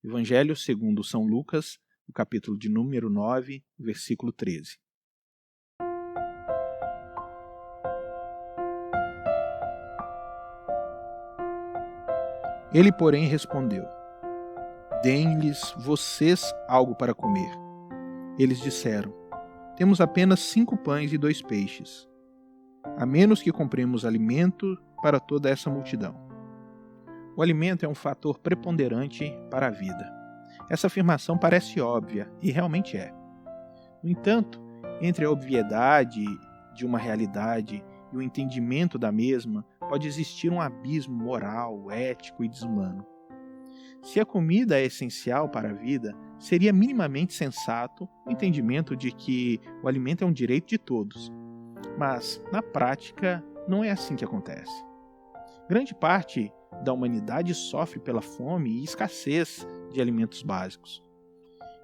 Evangelho segundo São Lucas, no capítulo de número 9, versículo 13. Ele, porém, respondeu: Deem-lhes vocês algo para comer. Eles disseram: Temos apenas 5 pães e 2 peixes, a menos que compremos alimento para toda essa multidão. O alimento é um fator preponderante para a vida. Essa afirmação parece óbvia, e realmente é. No entanto, entre a obviedade de uma realidade e o entendimento da mesma, pode existir um abismo moral, ético e desumano. Se a comida é essencial para a vida, seria minimamente sensato o entendimento de que o alimento é um direito de todos. Mas, na prática, não é assim que acontece. Grande parte da humanidade sofre pela fome e escassez de alimentos básicos.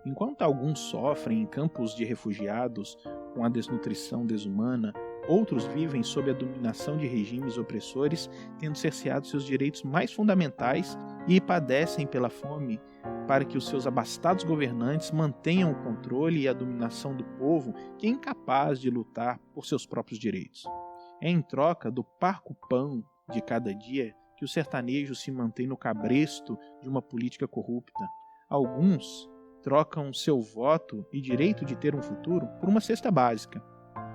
Enquanto alguns sofrem em campos de refugiados com a desnutrição desumana, outros vivem sob a dominação de regimes opressores, tendo cerceado seus direitos mais fundamentais e padecem pela fome para que os seus abastados governantes mantenham o controle e a dominação do povo que é incapaz de lutar por seus próprios direitos. É em troca do parco pão de cada dia que o sertanejo se mantém no cabresto de uma política corrupta. Alguns trocam seu voto e direito de ter um futuro por uma cesta básica.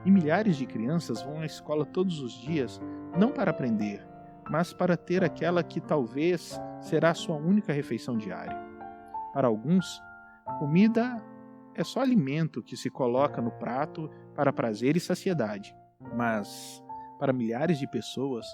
E milhares de crianças vão à escola todos os dias, não para aprender, mas para ter aquela que talvez será a sua única refeição diária. Para alguns, comida é só alimento que se coloca no prato para prazer e saciedade. Mas, para milhares de pessoas,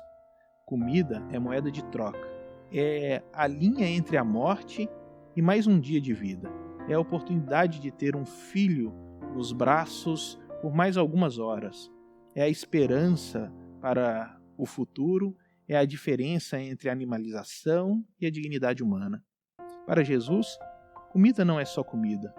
comida é moeda de troca. É a linha entre a morte e mais um dia de vida. É a oportunidade de ter um filho nos braços por mais algumas horas. É a esperança para o futuro, é a diferença entre a animalização e a dignidade humana. Para Jesus, comida não é só comida.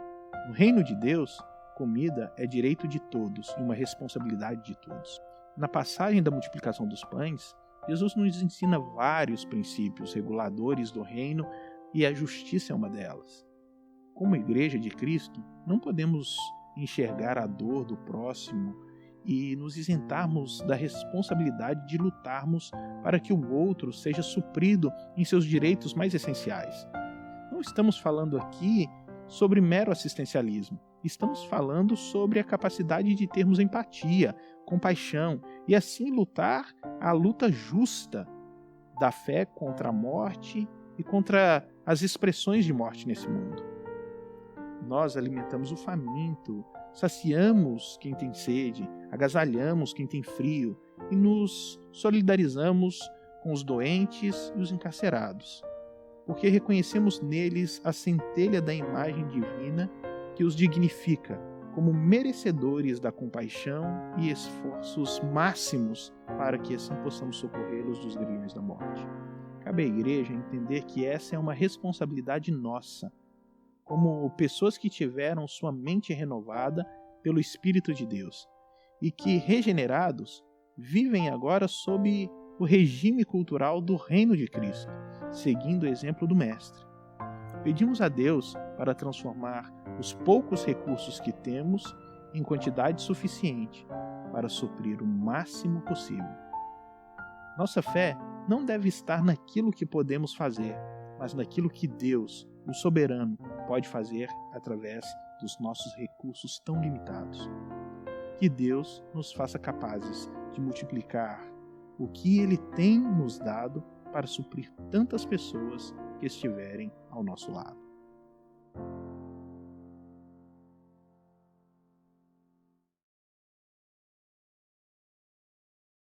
No reino de Deus, comida é direito de todos e uma responsabilidade de todos. Na passagem da multiplicação dos pães, Jesus nos ensina vários princípios reguladores do reino e a justiça é uma delas. Como Igreja de Cristo, não podemos enxergar a dor do próximo e nos isentarmos da responsabilidade de lutarmos para que o outro seja suprido em seus direitos mais essenciais. Não estamos falando aqui sobre mero assistencialismo. Estamos falando sobre a capacidade de termos empatia, compaixão e assim lutar a luta justa da fé contra a morte e contra as expressões de morte nesse mundo. Nós alimentamos o faminto, saciamos quem tem sede, agasalhamos quem tem frio e nos solidarizamos com os doentes e os encarcerados, porque reconhecemos neles a centelha da imagem divina que os dignifica como merecedores da compaixão e esforços máximos para que assim possamos socorrê-los dos grilhões da morte. Cabe à Igreja entender que essa é uma responsabilidade nossa, como pessoas que tiveram sua mente renovada pelo Espírito de Deus e que, regenerados, vivem agora sob o regime cultural do Reino de Cristo, seguindo o exemplo do Mestre. Pedimos a Deus para transformar os poucos recursos que temos em quantidade suficiente para suprir o máximo possível. Nossa fé não deve estar naquilo que podemos fazer, mas naquilo que Deus, o soberano, pode fazer através dos nossos recursos tão limitados. Que Deus nos faça capazes de multiplicar o que Ele tem nos dado para suprir tantas pessoas que estiverem ao nosso lado.